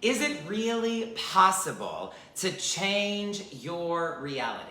Is it really possible to change your reality?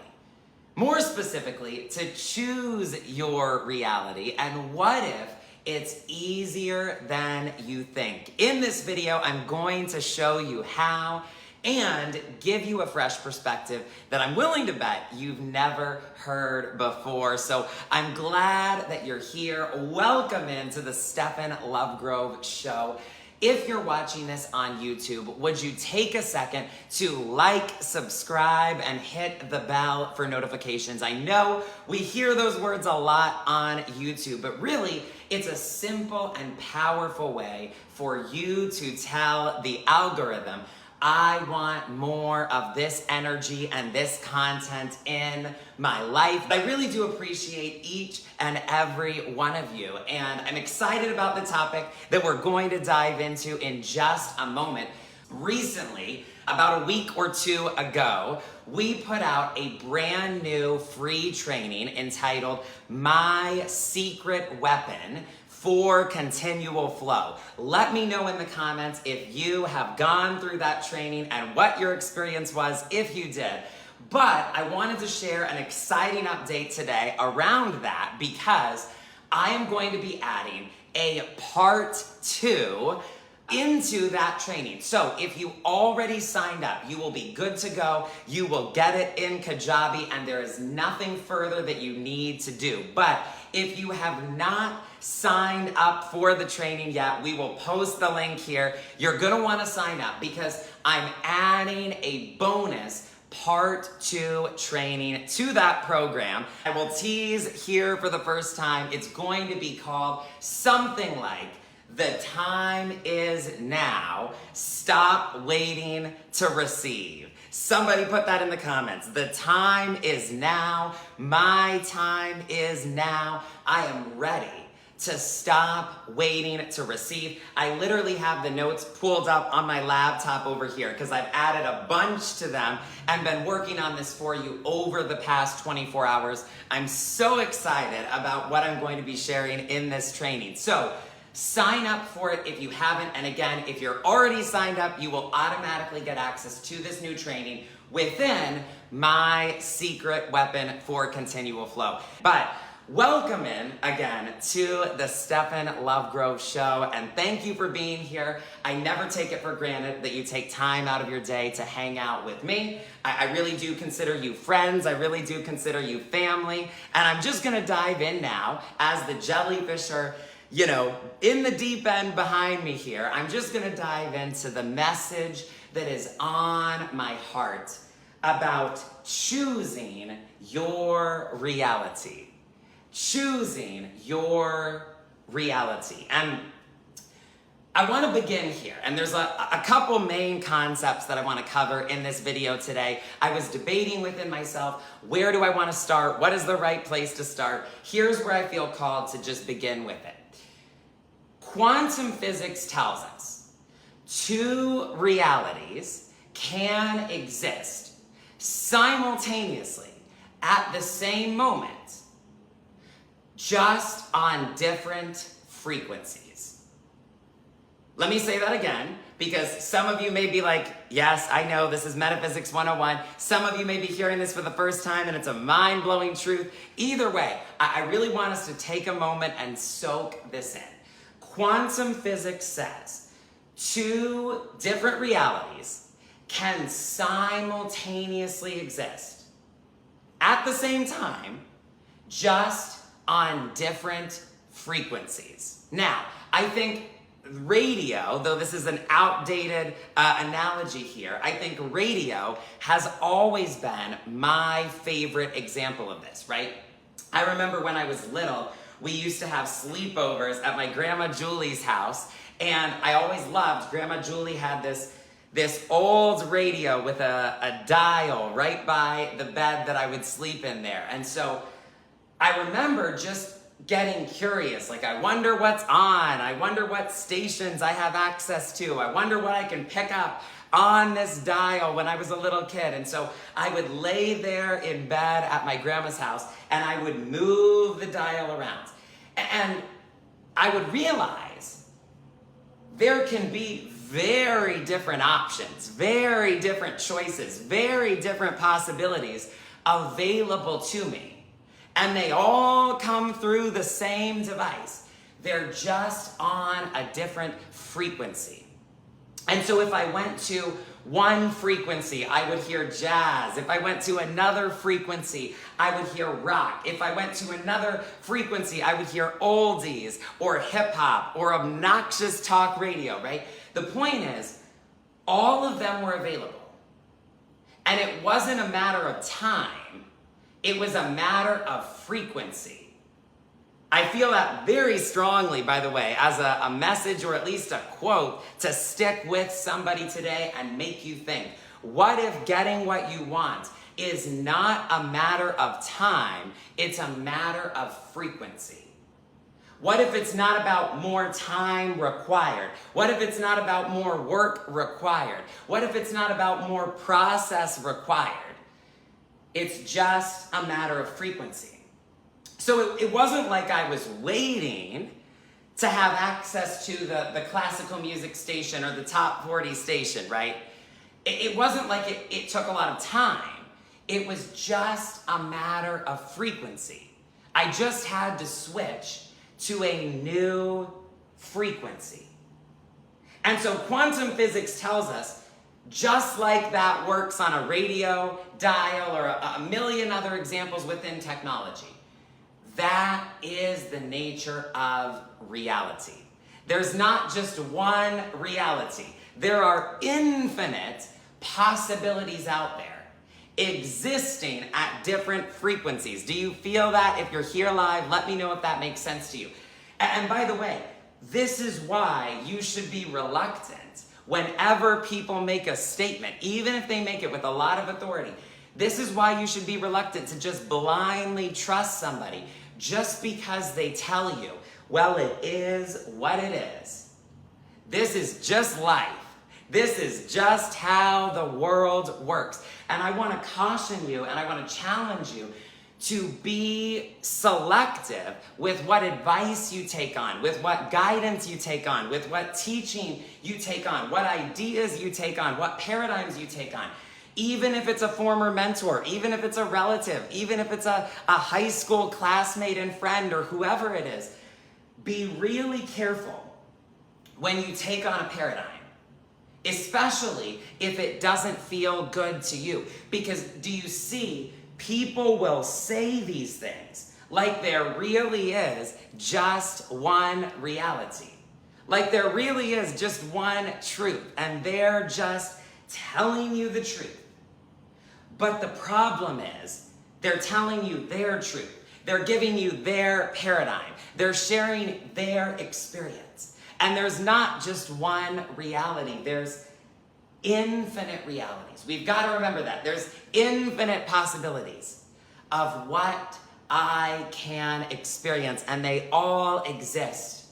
More specifically, to choose your reality, and what if it's easier than you think? In this video, I'm going to show you how and give you a fresh perspective that I'm willing to bet you've never heard before. So I'm glad that you're here. Welcome into the Stephen Lovegrove Show. If you're watching this on YouTube, would you take a second to like, subscribe, and hit the bell for notifications? I know we hear those words a lot on YouTube, but really, it's a simple and powerful way for you to tell the algorithm, I want more of this energy and this content in my life. I really do appreciate each and every one of you, and I'm excited about the topic that we're going to dive into in just a moment. Recently, about a week or two ago, we put out a brand new free training entitled My Secret Weapon for Continual Flow. Let me know in the comments if you have gone through that training and what your experience was if you did. But I wanted to share an exciting update today around that because I am going to be adding a part 2 into that training. So if you already signed up, you will be good to go. You will get it in Kajabi, and there is nothing further that you need to do. But if you have not signed up for the training yet, we will post the link here. You're gonna wanna sign up because I'm adding a bonus part 2 training to that program. I will tease here for the first time. It's going to be called something like The Time Is Now. Stop waiting to receive. Somebody put that in the comments. The time is now. My time is now. I am ready to stop waiting to receive. I literally have the notes pulled up on my laptop over here because I've added a bunch to them and been working on this for you over the past 24 hours. I'm so excited about what I'm going to be sharing in this training. So sign up for it if you haven't. And again, if you're already signed up, you will automatically get access to this new training within My Secret Weapon for Continual Flow. But welcome in again to the Stephen Lovegrove Show, and thank you for being here. I never take it for granted that you take time out of your day to hang out with me. I really do consider you friends. I really do consider you family. And I'm just gonna dive in now as the jellyfish are, in the deep end behind me here. I'm just gonna dive into the message that is on my heart about choosing your reality. Choosing your reality. And I want to begin here, and there's a couple main concepts that I want to cover in this video today. I was debating within myself, where do I want to start? What is the right place to start? Here's where I feel called to just begin with it. Quantum physics tells us 2 realities can exist simultaneously at the same moment, just on different frequencies. Let me say that again, because some of you may be like, yes, I know, this is Metaphysics 101. Some of you may be hearing this for the first time and it's a mind-blowing truth. Either way, I really want us to take a moment and soak this in. Quantum physics says 2 different realities can simultaneously exist at the same time, just on different frequencies. Now, I think radio, though this is an outdated analogy here, I think radio has always been my favorite example of this, right? I remember when I was little, we used to have sleepovers at my Grandma Julie's house, and I always loved, Grandma Julie had this old radio with a dial right by the bed that I would sleep in there. And so I remember just getting curious, like I wonder what's on, I wonder what stations I have access to, I wonder what I can pick up on this dial when I was a little kid. And so I would lay there in bed at my grandma's house and I would move the dial around. And I would realize there can be very different options, very different choices, very different possibilities available to me. And they all come through the same device. They're just on a different frequency. And so if I went to one frequency, I would hear jazz. If I went to another frequency, I would hear rock. If I went to another frequency, I would hear oldies or hip hop or obnoxious talk radio, right? The point is, all of them were available. And it wasn't a matter of time, it was a matter of frequency. I feel that very strongly, by the way, as a message or at least a quote to stick with somebody today and make you think. What if getting what you want is not a matter of time, it's a matter of frequency? What if it's not about more time required? What if it's not about more work required? What if it's not about more process required? It's just a matter of frequency. So it wasn't like I was waiting to have access to the classical music station or the top 40 station, right? It wasn't like it took a lot of time. It was just a matter of frequency. I just had to switch to a new frequency. And so quantum physics tells us, just like that works on a radio dial or a million other examples within technology, that is the nature of reality. There's not just one reality. There are infinite possibilities out there existing at different frequencies. Do you feel that? If you're here live, let me know if that makes sense to you. And by the way, this is why you should be reluctant whenever people make a statement, even if they make it with a lot of authority. This is why you should be reluctant to just blindly trust somebody just because they tell you, well, it is what it is. This is just life. This is just how the world works. And I want to caution you and I want to challenge you to be selective with what advice you take on, with what guidance you take on, with what teaching you take on, what ideas you take on, what paradigms you take on. Even if it's a former mentor, even if it's a relative, even if it's a high school classmate and friend or whoever it is, be really careful when you take on a paradigm, especially if it doesn't feel good to you. Because do you see, people will say these things like there really is just one reality. Like there really is just one truth, and they're just telling you the truth. But the problem is, they're telling you their truth. They're giving you their paradigm. They're sharing their experience. And there's not just one reality. There's infinite realities. We've got to remember that. There's infinite possibilities of what I can experience. And they all exist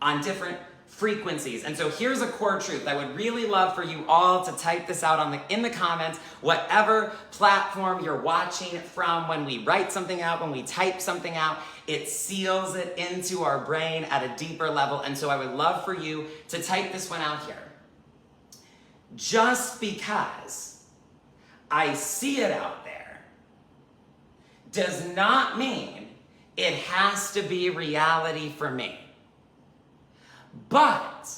on different frequencies. And so here's a core truth. I would really love for you all to type this out in the comments, whatever platform you're watching from. When we write something out, when we type something out, it seals it into our brain at a deeper level. And so I would love for you to type this one out here. Just because I see it out there does not mean it has to be reality for me. But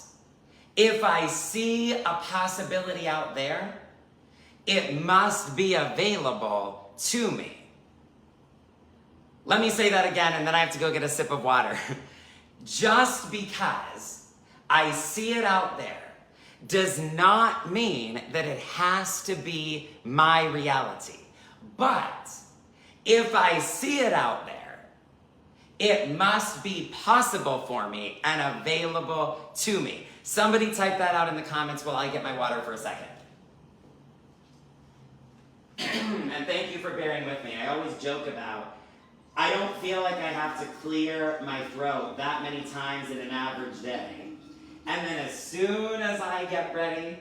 if I see a possibility out there, it must be available to me. Let me say that again, and then I have to go get a sip of water. Just because I see it out there does not mean that it has to be my reality. But if I see it out there, it must be possible for me and available to me. Somebody type that out in the comments while I get my water for a second. And thank you for bearing with me. I always joke about, I don't feel like I have to clear my throat that many times in an average day. And then as soon as I get ready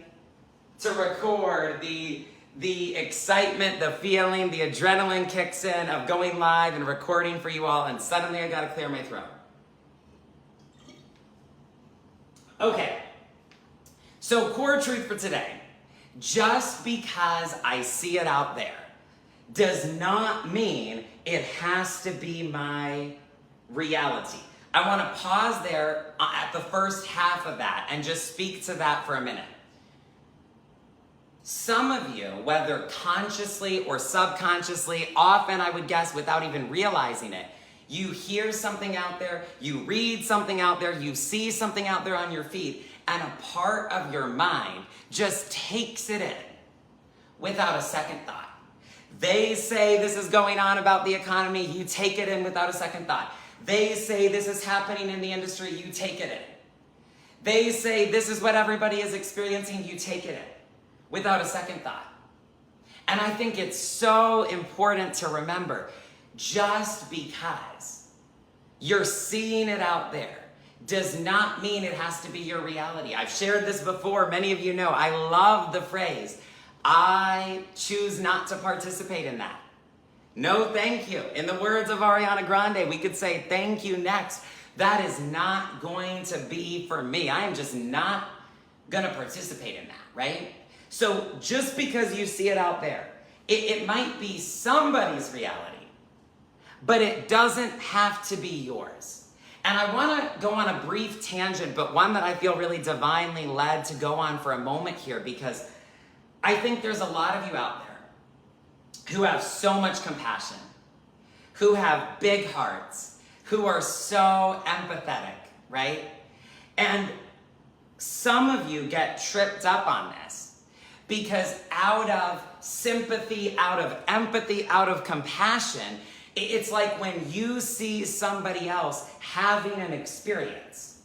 to record, the excitement, the feeling, the adrenaline kicks in of going live and recording for you all, and suddenly I gotta clear my throat. Okay, So core truth for today, just because I see it out there does not mean it has to be my reality. I want to pause there at the first half of that and just speak to that for a minute. Some of you, whether consciously or subconsciously, often I would guess without even realizing it, you hear something out there, you read something out there, you see something out there on your feed, and a part of your mind just takes it in without a second thought. They say this is going on about the economy, you take it in without a second thought. They say this is happening in the industry, you take it in. They say this is what everybody is experiencing, you take it in without a second thought. And I think it's so important to remember, just because you're seeing it out there does not mean it has to be your reality. I've shared this before. Many of you know I love the phrase, I choose not to participate in that. No, thank you. In the words of Ariana Grande, we could say, thank you next. That is not going to be for me. I am just not going to participate in that, right? So just because you see it out there, it might be somebody's reality, but it doesn't have to be yours. And I want to go on a brief tangent, but one that I feel really divinely led to go on for a moment here, because I think there's a lot of you out there who have so much compassion, who have big hearts, who are so empathetic, right? And some of you get tripped up on this because out of sympathy, out of empathy, out of compassion, it's like when you see somebody else having an experience,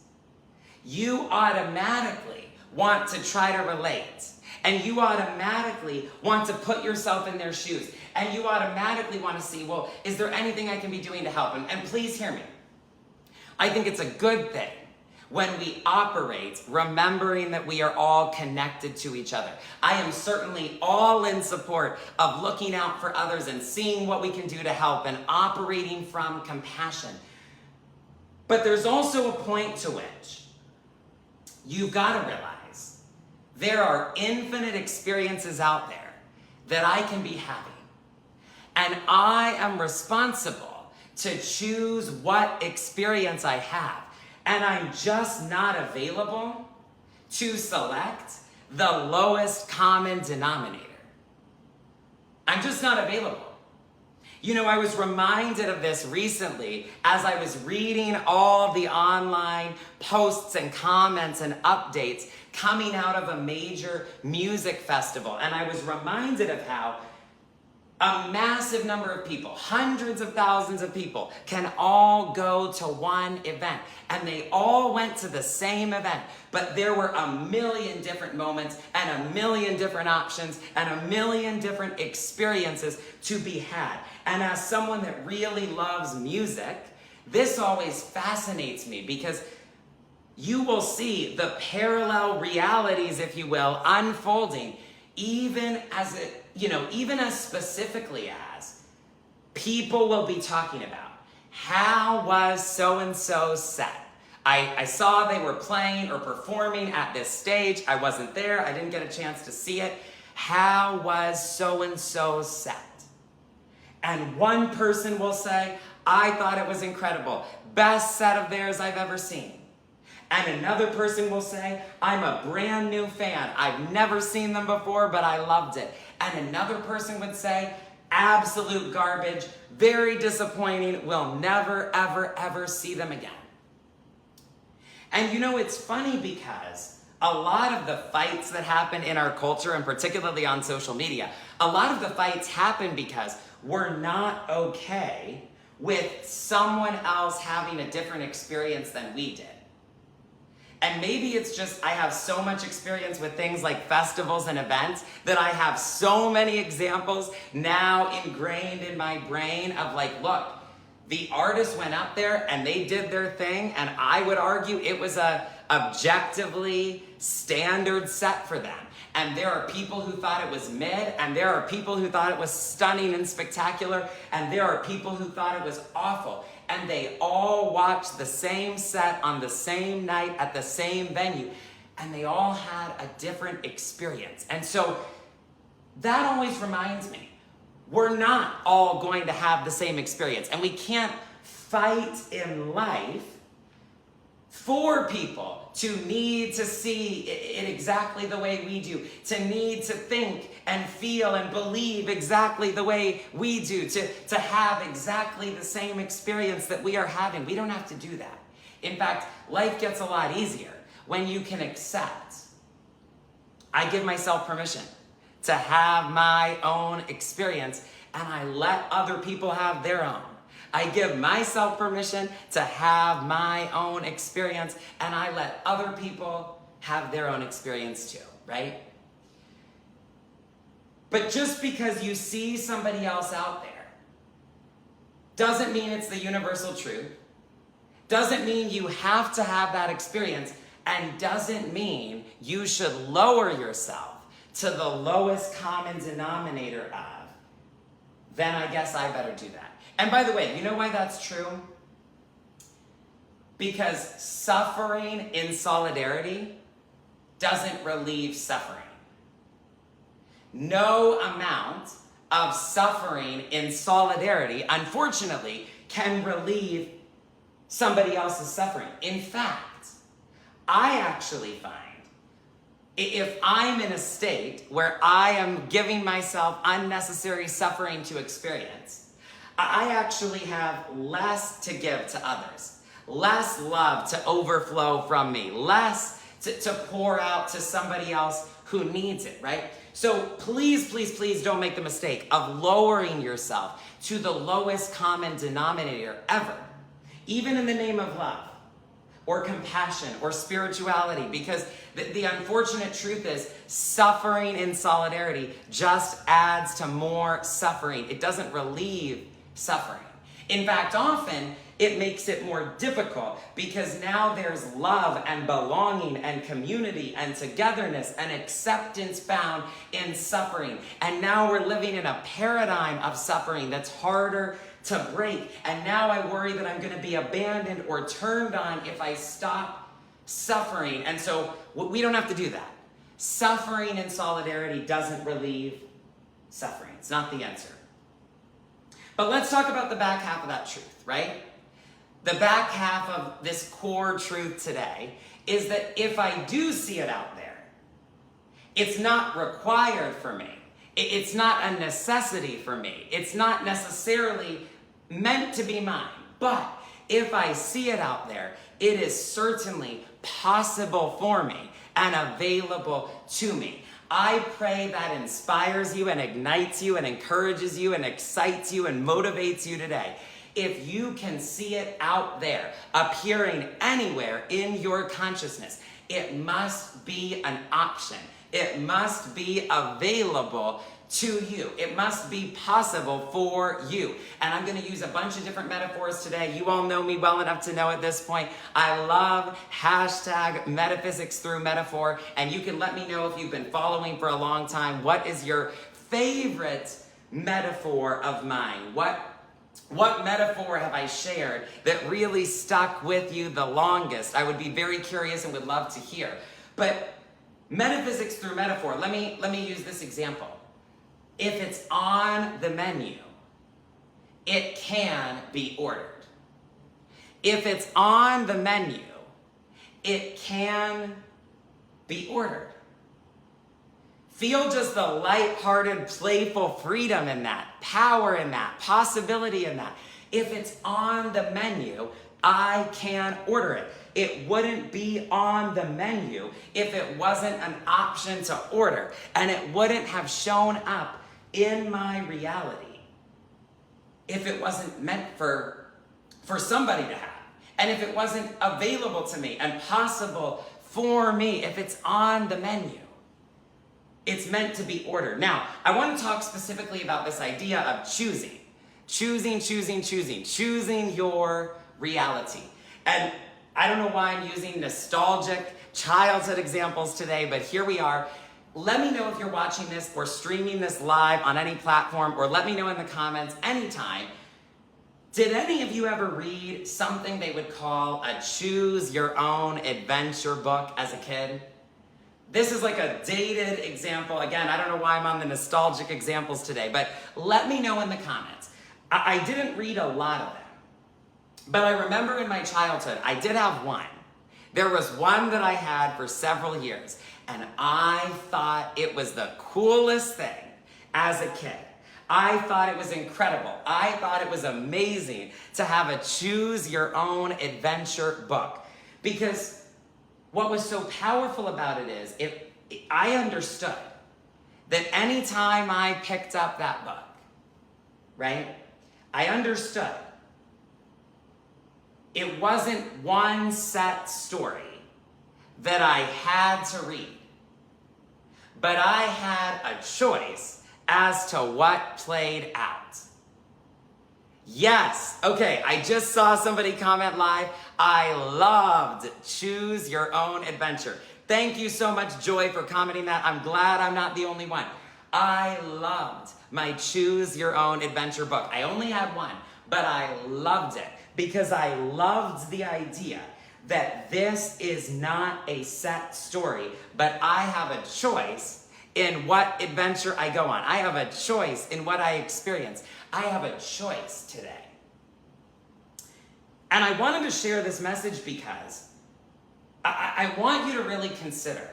you automatically want to try to relate. And you automatically want to put yourself in their shoes. And you automatically want to see, well, is there anything I can be doing to help? And please hear me. I think it's a good thing when we operate remembering that we are all connected to each other. I am certainly all in support of looking out for others and seeing what we can do to help and operating from compassion. But there's also a point to which you've got to realize there are infinite experiences out there that I can be having. And I am responsible to choose what experience I have. And I'm just not available to select the lowest common denominator. I'm just not available. You know, I was reminded of this recently as I was reading all the online posts and comments and updates coming out of a major music festival. And I was reminded of how a massive number of people, hundreds of thousands of people, can all go to one event. And they all went to the same event. But there were a million different moments and a million different options and a million different experiences to be had. And as someone that really loves music, this always fascinates me because you will see the parallel realities, if you will, unfolding, even as specifically as people will be talking about, how was so-and-so set? I saw they were playing or performing at this stage. I wasn't there. I didn't get a chance to see it. How was so-and-so set? And one person will say, I thought it was incredible. Best set of theirs I've ever seen. And another person will say, I'm a brand new fan. I've never seen them before, but I loved it. And another person would say, absolute garbage, very disappointing. We'll never, ever, ever see them again. And you know, it's funny because a lot of the fights that happen in our culture, and particularly on social media, a lot of the fights happen because we're not okay with someone else having a different experience than we did. And maybe it's just I have so much experience with things like festivals and events that I have so many examples now ingrained in my brain of like, look, the artist went up there and they did their thing, and I would argue it was a objectively standard set for them. And there are people who thought it was mid, and there are people who thought it was stunning and spectacular, and there are people who thought it was awful. And they all watched the same set on the same night at the same venue. and they all had a different experience. And so that always reminds me, we're not all going to have the same experience, and we can't fight in life for people to need to see it exactly the way we do, to need to think and feel and believe exactly the way we do, to have exactly the same experience that we are having. We don't have to do that. In fact, life gets a lot easier when you can accept. I give myself permission to have my own experience, and I let other people have their own. I give myself permission to have my own experience, and I let other people have their own experience too, right? But just because you see somebody else out there doesn't mean it's the universal truth, doesn't mean you have to have that experience, and doesn't mean you should lower yourself to the lowest common denominator of, then I guess I better do that. And by the way, you know why that's true? Because suffering in solidarity doesn't relieve suffering. No amount of suffering in solidarity, unfortunately, can relieve somebody else's suffering. In fact, I actually find if I'm in a state where I am giving myself unnecessary suffering to experience, I actually have less to give to others, less love to overflow from me, less to pour out to somebody else who needs it, right? So please, please, please don't make the mistake of lowering yourself to the lowest common denominator ever, even in the name of love or compassion or spirituality, because the unfortunate truth is suffering in solidarity just adds to more suffering. It doesn't relieve suffering. In fact, often it makes it more difficult because now there's love and belonging and community and togetherness and acceptance found in suffering. And now we're living in a paradigm of suffering that's harder to break. And now I worry that I'm going to be abandoned or turned on if I stop suffering. And so we don't have to do that. Suffering in solidarity doesn't relieve suffering. It's not the answer. But let's talk about the back half of that truth, right? The back half of this core truth today is that if I do see it out there, it's not required for me. It's not a necessity for me. It's not necessarily meant to be mine. But if I see it out there, it is certainly possible for me and available to me. I pray that inspires you and ignites you and encourages you and excites you and motivates you today. If you can see it out there, appearing anywhere in your consciousness, it must be an option. It must be available to you. It must be possible for you. And I'm going to use a bunch of different metaphors today. You all know me well enough to know at this point, I love #metaphysics through metaphor. And you can let me know if you've been following for a long time. What is your favorite metaphor of mine? What metaphor have I shared that really stuck with you the longest? I would be very curious and would love to hear. But metaphysics through metaphor, let me use this example. If it's on the menu, it can be ordered. If it's on the menu, it can be ordered. Feel just the lighthearted, playful freedom in that, power in that, possibility in that. If it's on the menu, I can order it. It wouldn't be on the menu if it wasn't an option to order, and it wouldn't have shown up in my reality if it wasn't meant for somebody to have, and if it wasn't available to me and possible for me. If it's on the menu, it's meant to be ordered. Now, I want to talk specifically about this idea of choosing your reality. And I don't know why I'm using nostalgic childhood examples today, but here we are. Let me know if you're watching this or streaming this live on any platform, or let me know in the comments anytime. Did any of you ever read something they would call a choose your own adventure book as a kid? This is like a dated example. Again, I don't know why I'm on the nostalgic examples today, but let me know in the comments. I didn't read a lot of them, but I remember in my childhood, I did have one. There was one that I had for several years, and I thought it was the coolest thing as a kid. I thought it was incredible. I thought it was amazing to have a choose your own adventure book. Because what was so powerful about it is, I understood that anytime I picked up that book, right, I understood it wasn't one set story that I had to read, but I had a choice as to what played out. Yes, okay, I just saw somebody comment live. I loved Choose Your Own Adventure. Thank you so much, Joy, for commenting that. I'm glad I'm not the only one. I loved my Choose Your Own Adventure book. I only had one, but I loved it because I loved the idea that this is not a set story, but I have a choice in what adventure I go on. I have a choice in what I experience. I have a choice today. And I wanted to share this message because I want you to really consider,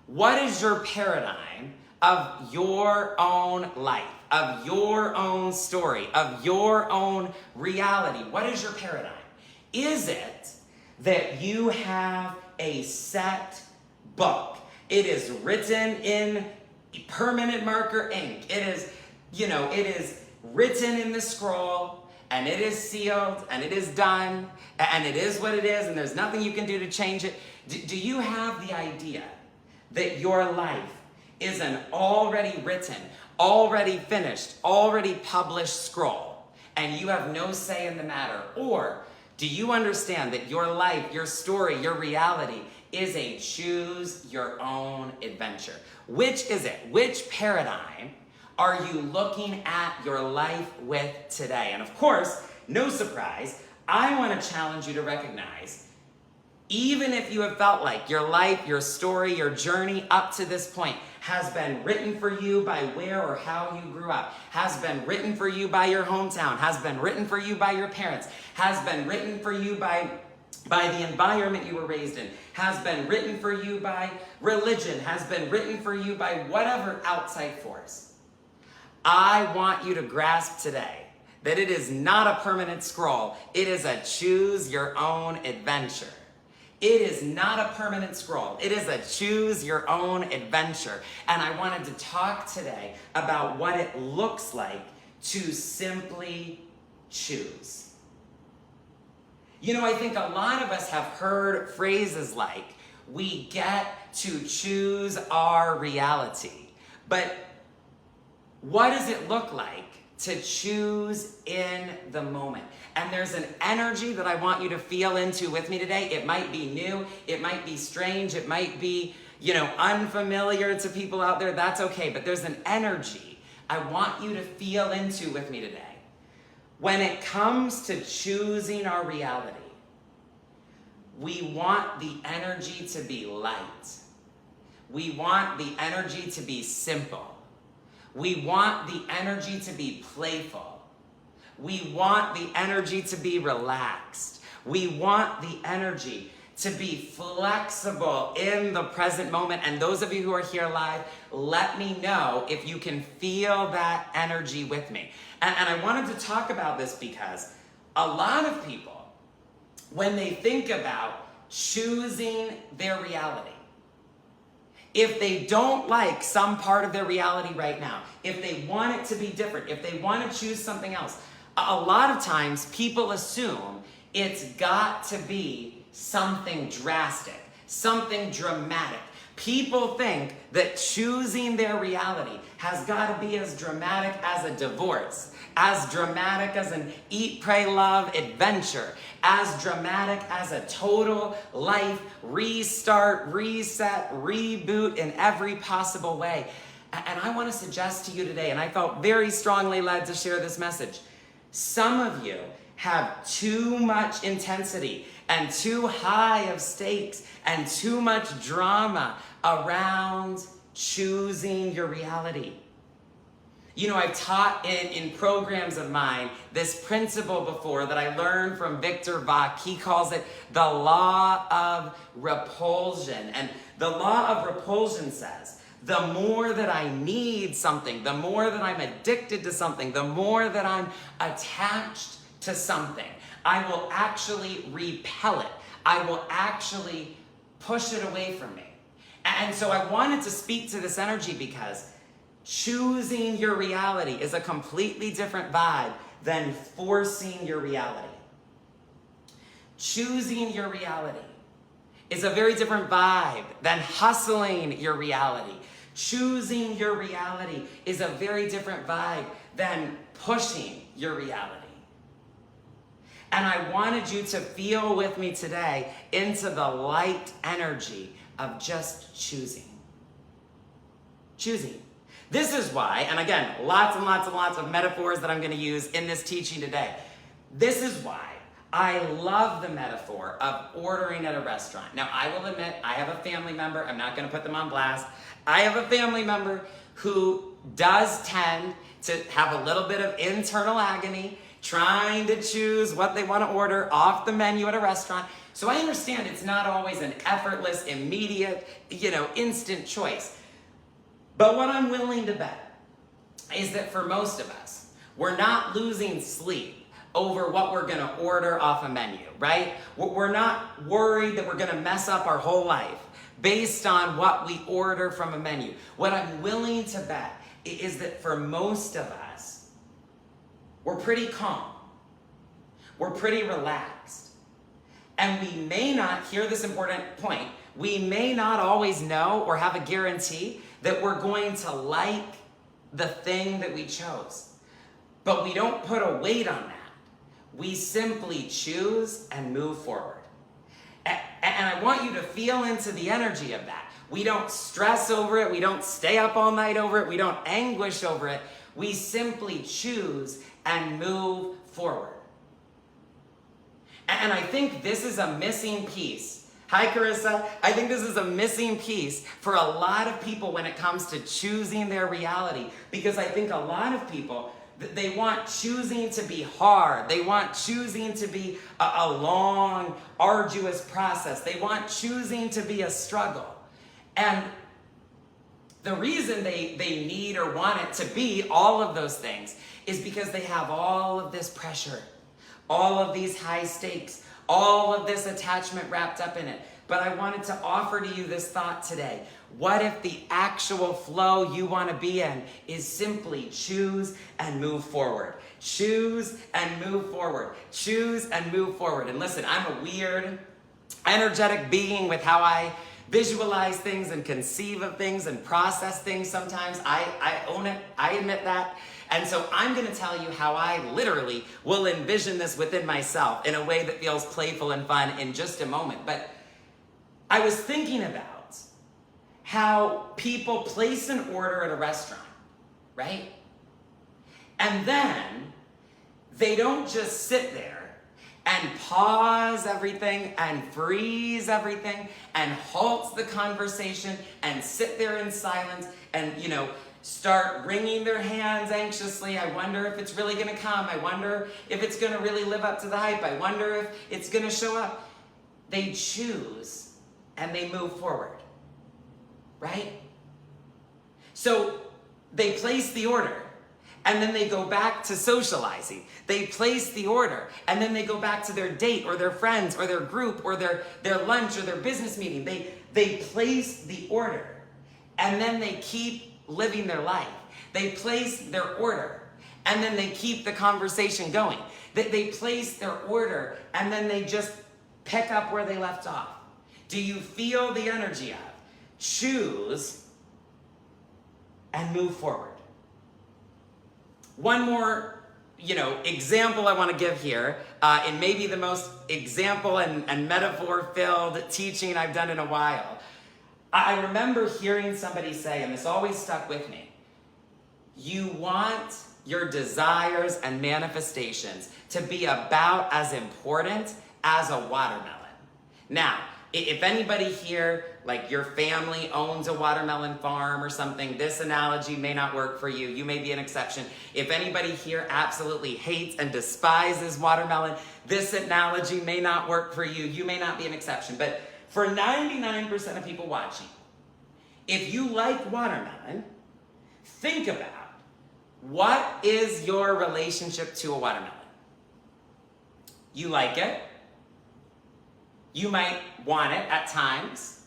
what is your paradigm of your own life, of your own story, of your own reality? What is your paradigm? Is it that you have a set book? It is written in permanent marker ink. It is, it is written in the scroll, and it is sealed, and it is done, and it is what it is, and there's nothing you can do to change it. Do you have the idea that your life is an already written, already finished, already published scroll, and you have no say in the matter? Or do you understand that your life, your story, your reality is a choose your own adventure? Which is it? Which paradigm are you looking at your life with today? And of course, no surprise, I want to challenge you to recognize, even if you have felt like your life, your story, your journey up to this point has been written for you by where or how you grew up, has been written for you by your hometown, has been written for you by your parents, has been written for you by the environment you were raised in, has been written for you by religion, has been written for you by whatever outside force. I want you to grasp today that it is not a permanent scroll. It is a choose your own adventure. It is not a permanent scroll. It is a choose your own adventure. And I wanted to talk today about what it looks like to simply choose. I think a lot of us have heard phrases like, we get to choose our reality. But what does it look like to choose in the moment? And there's an energy that I want you to feel into with me today. It might be new, it might be strange, it might be, unfamiliar to people out there. That's okay, but there's an energy I want you to feel into with me today. When it comes to choosing our reality, we want the energy to be light. We want the energy to be simple. We want the energy to be playful. We want the energy to be relaxed. We want the energy to be flexible in the present moment. And those of you who are here live, let me know if you can feel that energy with me. And I wanted to talk about this because a lot of people, when they think about choosing their reality, if they don't like some part of their reality right now, if they want it to be different, if they want to choose something else, a lot of times people assume it's got to be something drastic, something dramatic. People think that choosing their reality has got to be as dramatic as a divorce, as dramatic as an eat, pray, love adventure, as dramatic as a total life restart, reset, reboot in every possible way. And I want to suggest to you today, and I felt very strongly led to share this message, some of you have too much intensity and too high of stakes and too much drama around choosing your reality. You know, I've taught in programs of mine this principle before that I learned from Victor Bach. He calls it the law of repulsion. And the law of repulsion says, the more that I need something, the more that I'm addicted to something, the more that I'm attached to something, I will actually repel it. I will actually push it away from me. And so I wanted to speak to this energy because choosing your reality is a completely different vibe than forcing your reality. Choosing your reality is a very different vibe than hustling your reality. Choosing your reality is a very different vibe than pushing your reality. And I wanted you to feel with me today into the light energy of just choosing. Choosing. This is why, and again, lots and lots and lots of metaphors that I'm going to use in this teaching today. This is why I love the metaphor of ordering at a restaurant. Now, I will admit, I have a family member. I'm not going to put them on blast. I have a family member who does tend to have a little bit of internal agony trying to choose what they want to order off the menu at a restaurant. So I understand it's not always an effortless, immediate, instant choice. But what I'm willing to bet is that for most of us, we're not losing sleep over what we're going to order off a menu, right? We're not worried that we're going to mess up our whole life based on what we order from a menu. What I'm willing to bet is that for most of us, we're pretty calm. We're pretty relaxed. And we may not, hear this important point, we may not always know or have a guarantee that we're going to like the thing that we chose. But we don't put a weight on that. We simply choose and move forward. And I want you to feel into the energy of that. We don't stress over it. We don't stay up all night over it. We don't anguish over it. We simply choose and move forward. And I think this is a missing piece. Hi, Carissa. I think this is a missing piece for a lot of people when it comes to choosing their reality. Because I think a lot of people, they want choosing to be hard. They want choosing to be a long, arduous process. They want choosing to be a struggle. And the reason they need or want it to be all of those things is because they have all of this pressure, all of these high stakes, all of this attachment wrapped up in it. But I wanted to offer to you this thought today. What if the actual flow you want to be in is simply choose and move forward? Choose and move forward. Choose and move forward. And listen, I'm a weird, energetic being with how I visualize things and conceive of things and process things sometimes. I own it. I admit that. And so I'm going to tell you how I literally will envision this within myself in a way that feels playful and fun in just a moment. But I was thinking about how people place an order at a restaurant, right? And then they don't just sit there and pause everything and freeze everything and halt the conversation and sit there in silence and, start wringing their hands anxiously. I wonder if it's really going to come. I wonder if it's going to really live up to the hype. I wonder if it's going to show up. They choose and they move forward, right? So they place the order and then they go back to socializing. They place the order and then they go back to their date or their friends or their group or their lunch or their business meeting. They place the order and then they keep living their life. They place their order and then they keep the conversation going. They place their order and then they just pick up where they left off. Do you feel the energy of choose and move forward? One more, example I want to give here, in maybe the most example and metaphor-filled teaching I've done in a while. I remember hearing somebody say, and this always stuck with me, you want your desires and manifestations to be about as important as a watermelon. Now, if anybody here, like your family owns a watermelon farm or something, this analogy may not work for you. You may be an exception. If anybody here absolutely hates and despises watermelon, this analogy may not work for you. You may not be an exception. But for 99% of people watching, if you like watermelon, think about what is your relationship to a watermelon. You like it. You might want it at times.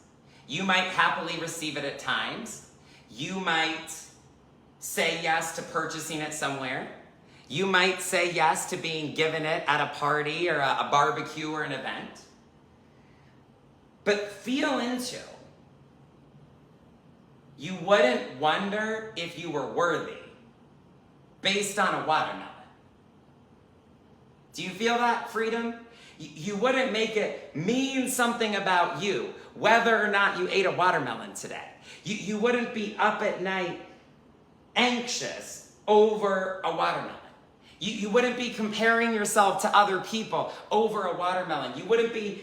You might happily receive it at times. You might say yes to purchasing it somewhere. You might say yes to being given it at a party or a barbecue or an event. But feel into, you wouldn't wonder if you were worthy based on a watermelon. Do you feel that, freedom? You wouldn't make it mean something about you, whether or not you ate a watermelon today. You wouldn't be up at night anxious over a watermelon. You wouldn't be comparing yourself to other people over a watermelon. You wouldn't be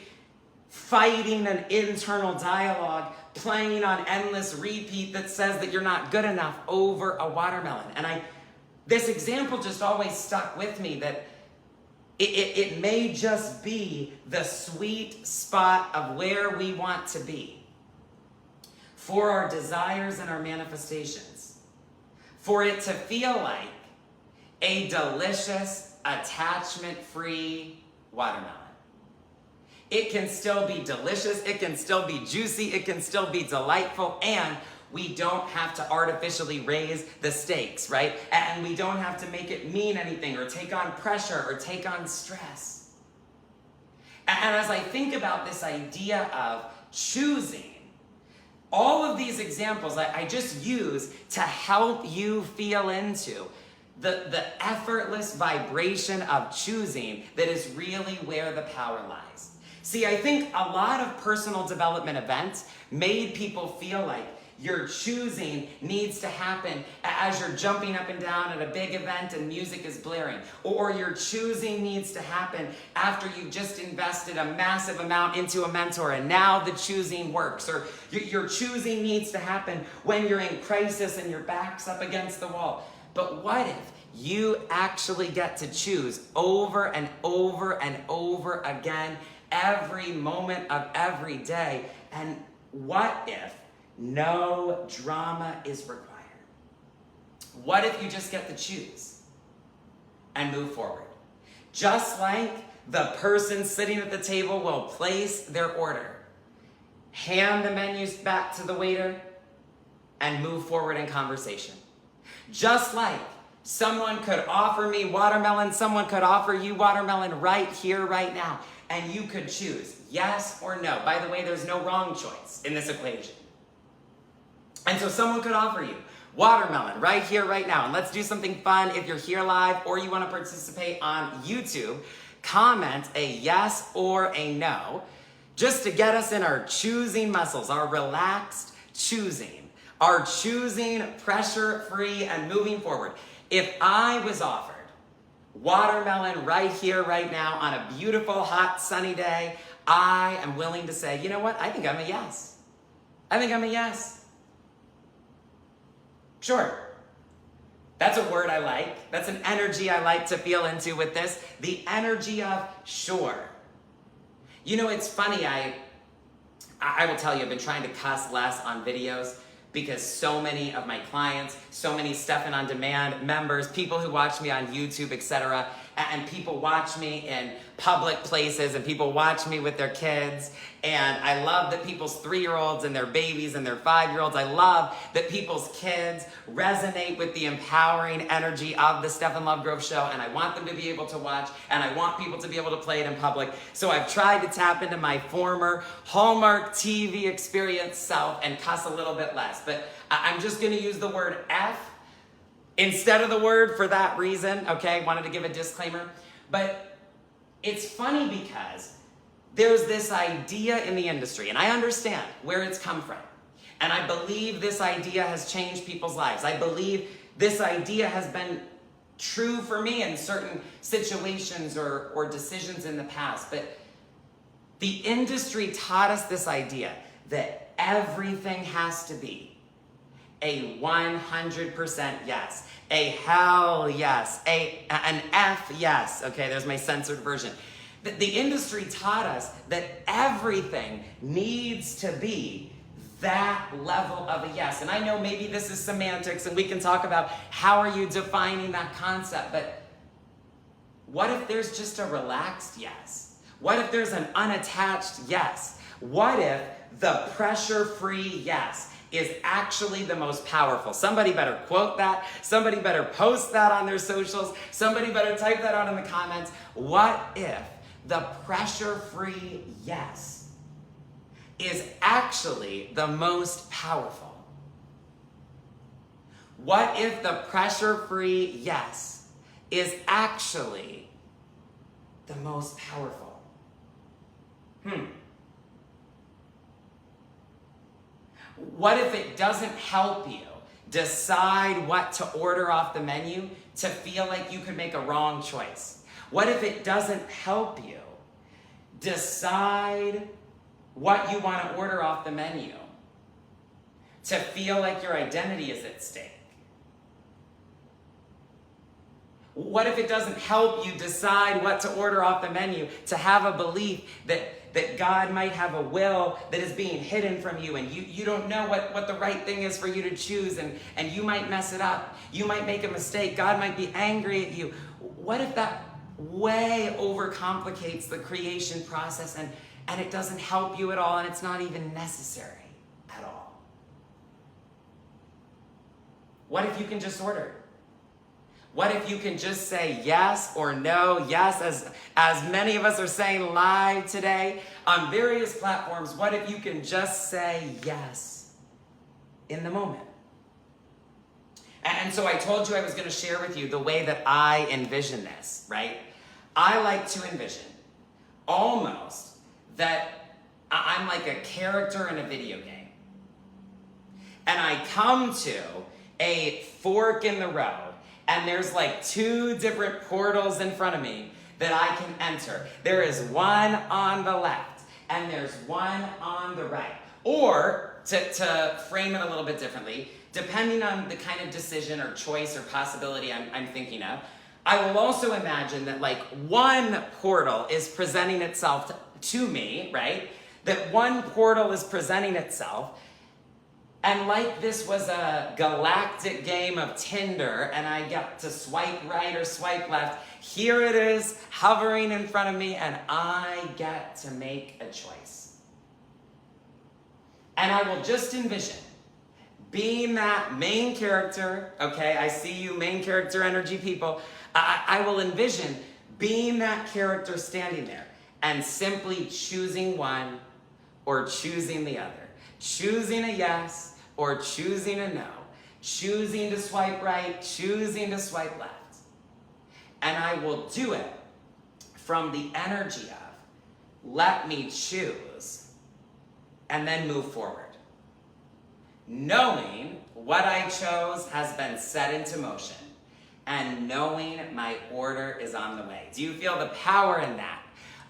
fighting an internal dialogue, playing on endless repeat that says that you're not good enough over a watermelon. And this example just always stuck with me, that it may just be the sweet spot of where we want to be for our desires and our manifestations, for it to feel like a delicious, attachment-free watermelon. It can still be delicious, it can still be juicy, it can still be delightful, and we don't have to artificially raise the stakes, right? And we don't have to make it mean anything or take on pressure or take on stress. And as I think about this idea of choosing, all of these examples I just use to help you feel into the effortless vibration of choosing that is really where the power lies. See, I think a lot of personal development events made people feel like your choosing needs to happen as you're jumping up and down at a big event and music is blaring. Or your choosing needs to happen after you've just invested a massive amount into a mentor and now the choosing works. Or your choosing needs to happen when you're in crisis and your back's up against the wall. But what if you actually get to choose over and over and over again every moment of every day? And what if no drama is required? What if you just get to choose and move forward? Just like the person sitting at the table will place their order, hand the menus back to the waiter, and move forward in conversation. Just like someone could offer me watermelon, someone could offer you watermelon right here, right now, and you could choose yes or no. By the way, there's no wrong choice in this equation. And so someone could offer you watermelon right here, right now. And let's do something fun. If you're here live or you want to participate on YouTube, comment a yes or a no, just to get us in our choosing muscles, our relaxed choosing, our choosing pressure-free and moving forward. If I was offered watermelon right here, right now, on a beautiful, hot, sunny day, I am willing to say, you know what? I think I'm a yes. I think I'm a yes. Sure. That's a word I like. That's an energy I like to feel into with this. The energy of sure. You know, it's funny. I will tell you, I've been trying to cuss less on videos because so many of my clients, so many Stefan On Demand members, people who watch me on YouTube, etc., and people watch me in public places and people watch me with their kids. And I love that people's 3-year-olds and their babies and their 5-year-olds, I love that people's kids resonate with the empowering energy of the Stefan Lovegrove Show, and I want them to be able to watch, and I want people to be able to play it in public. So I've tried to tap into my former Hallmark TV experience self and cuss a little bit less. But I'm just gonna use the word F instead of the word for that reason, okay? Wanted to give a disclaimer. But it's funny because there's this idea in the industry, and I understand where it's come from. And I believe this idea has changed people's lives. I believe this idea has been true for me in certain situations or decisions in the past. But The industry taught us this idea that everything has to be a 100% yes, a hell yes, an F yes. Okay, there's my censored version. The industry taught us that everything needs to be that level of a yes. And I know maybe this is semantics and we can talk about how are you defining that concept, but what if there's just a relaxed yes? What if there's an unattached yes? What if the pressure-free yes is actually the most powerful? Somebody better quote that. Somebody better post that on their socials. Somebody better type that out in the comments. What if the pressure-free yes is actually the most powerful? What if the pressure-free yes is actually the most powerful? What if it doesn't help you decide what to order off the menu to feel like you could make a wrong choice? What if it doesn't help you decide what you want to order off the menu to feel like your identity is at stake? What if it doesn't help you decide what to order off the menu to have a belief that God might have a will that is being hidden from you and you don't know what the right thing is for you to choose and you might mess it up. You might make a mistake. God might be angry at you. What if that way overcomplicates the creation process and it doesn't help you at all and it's not even necessary at all? What if you can just order? What if you can just say yes or no? Yes, as many of us are saying live today on various platforms, what if you can just say yes in the moment? And so I told you I was going to share with you the way that I envision this, right? I like to envision almost that I'm like a character in a video game. And I come to a fork in the road. And there's like 2 different portals in front of me that I can enter. There is one on the left, and there's one on the right. Or, to frame it a little bit differently, depending on the kind of decision or choice or possibility I'm thinking of, I will also imagine that like one portal is presenting itself to me, right? That one portal is presenting itself. And like this was a galactic game of Tinder and I got to swipe right or swipe left, here it is hovering in front of me and I get to make a choice. And I will just envision being that main character, okay, I see you main character energy people, I will envision being that character standing there and simply choosing one or choosing the other. Choosing a yes or choosing a no, choosing to swipe right, choosing to swipe left. And I will do it from the energy of, let me choose, and then move forward. Knowing what I chose has been set into motion, and knowing my order is on the way. Do you feel the power in that?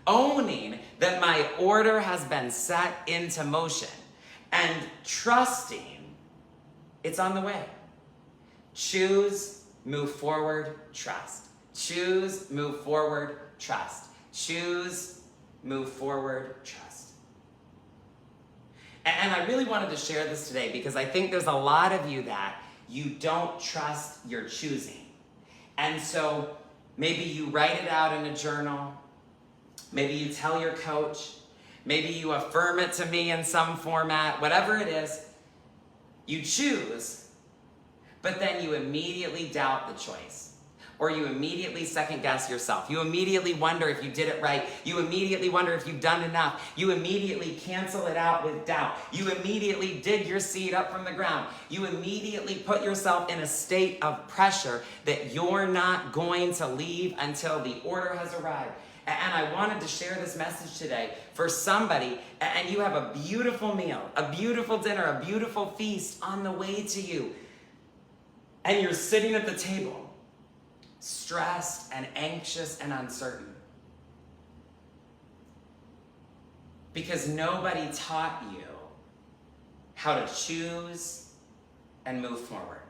Owning that my order has been set into motion, and trusting it's on the way. Choose, move forward, trust. Choose, move forward, trust. Choose, move forward, trust. And I really wanted to share this today because I think there's a lot of you that you don't trust your choosing. And so maybe you write it out in a journal. Maybe you tell your coach. Maybe you affirm it to me in some format. Whatever it is, you choose, but then you immediately doubt the choice. Or you immediately second guess yourself. You immediately wonder if you did it right. You immediately wonder if you've done enough. You immediately cancel it out with doubt. You immediately dig your seed up from the ground. You immediately put yourself in a state of pressure that you're not going to leave until the order has arrived. And I wanted to share this message today for somebody, and you have a beautiful meal, a beautiful dinner, a beautiful feast on the way to you. And you're sitting at the table, stressed and anxious and uncertain. Because nobody taught you how to choose and move forward.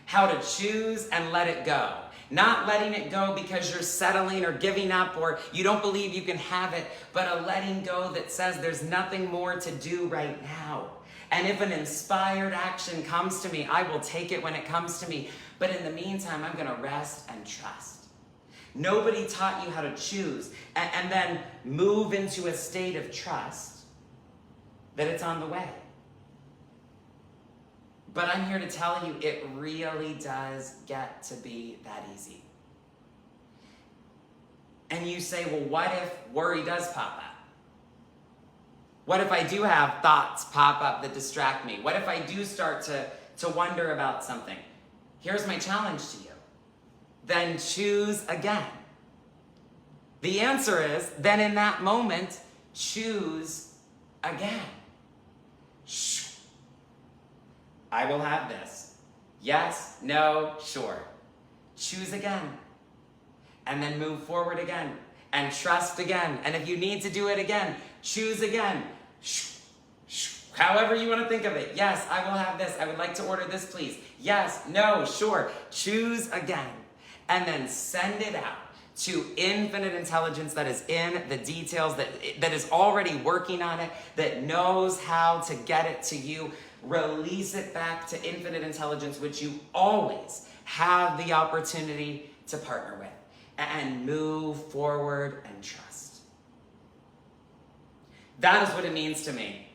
How to choose and let it go. Not letting it go because you're settling or giving up or you don't believe you can have it, but a letting go that says there's nothing more to do right now. And if an inspired action comes to me, I will take it when it comes to me. But in the meantime, I'm going to rest and trust. Nobody taught you how to choose and then move into a state of trust that it's on the way. But I'm here to tell you, it really does get to be that easy. And you say, well, what if worry does pop up? What if I do have thoughts pop up that distract me? What if I do start to wonder about something? Here's my challenge to you. Then choose again. The answer is, then in that moment, choose again. Shh. I will have this. Yes, no, sure. Choose again. And then move forward again. And trust again. And if you need to do it again, choose again. However you want to think of it. Yes, I will have this. I would like to order this, please. Yes, no, sure. Choose again. And then send it out to infinite intelligence that is in the details, that is already working on it, that knows how to get it to you. Release it back to infinite intelligence, which you always have the opportunity to partner with, and move forward and trust. That is what it means to me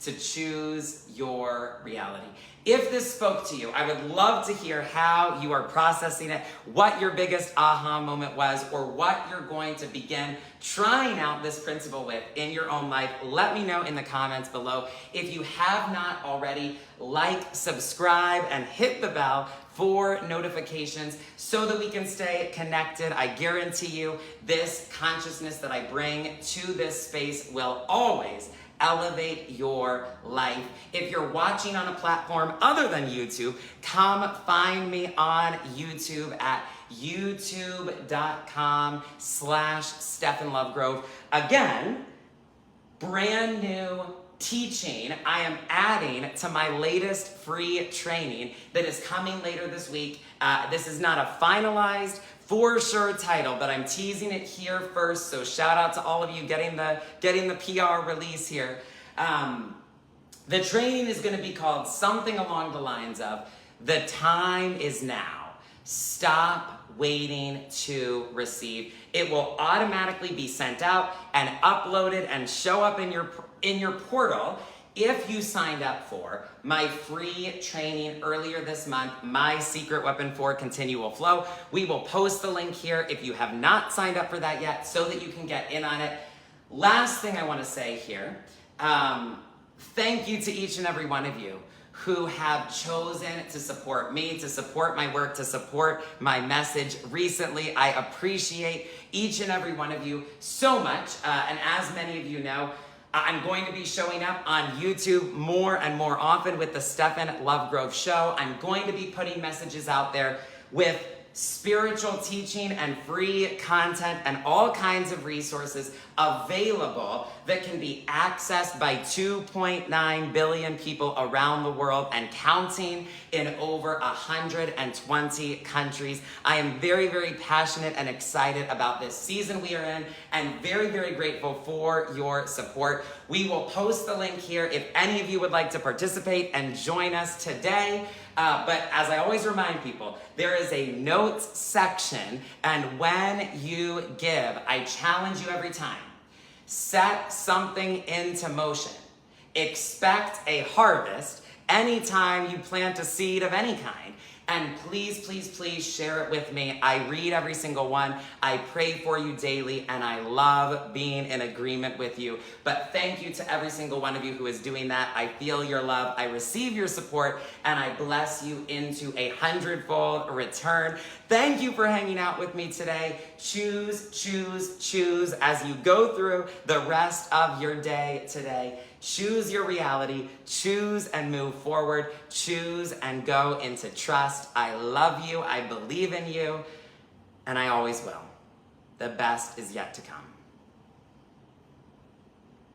to choose your reality. If this spoke to you, I would love to hear how you are processing it, what your biggest aha moment was, or what you're going to begin trying out this principle with in your own life. Let me know in the comments below. If you have not already, like, subscribe, and hit the bell for notifications so that we can stay connected. I guarantee you this consciousness that I bring to this space will always elevate your life. If you're watching on a platform other than YouTube, come find me on YouTube at youtube.com/Stefan Lovegrove. Again, brand new teaching I am adding to my latest free training that is coming later this week. This is not a finalized for sure title, but I'm teasing it here first. So shout out to all of you getting the PR release here. The training is going to be called something along the lines of "The time is now. Stop waiting to receive." It will automatically be sent out and uploaded and show up in your portal if you signed up for my free training earlier this month, My Secret Weapon for Continual Flow. We will post the link here if you have not signed up for that yet so that you can get in on it. Last thing I want to say here, thank you to each and every one of you who have chosen to support me, to support my work, to support my message recently. I appreciate each and every one of you so much. And as many of you know, I'm going to be showing up on YouTube more and more often with the Stefan Lovegrove Show. I'm going to be putting messages out there with spiritual teaching and free content and all kinds of resources available that can be accessed by 2.9 billion people around the world and counting in over 120 countries. I am very, very passionate and excited about this season we are in and very, very grateful for your support. We will post the link here if any of you would like to participate and join us today. But as I always remind people, there is a notes section, and when you give, I challenge you every time, set something into motion. Expect a harvest anytime you plant a seed of any kind. And please, please, please share it with me. I read every single one. I pray for you daily, and I love being in agreement with you. But thank you to every single one of you who is doing that. I feel your love. I receive your support, and I bless you into a 100-fold return. Thank you for hanging out with me today. Choose, choose, choose as you go through the rest of your day today. Choose your reality, choose and move forward, choose and go into trust. I love you, I believe in you, and I always will. The best is yet to come.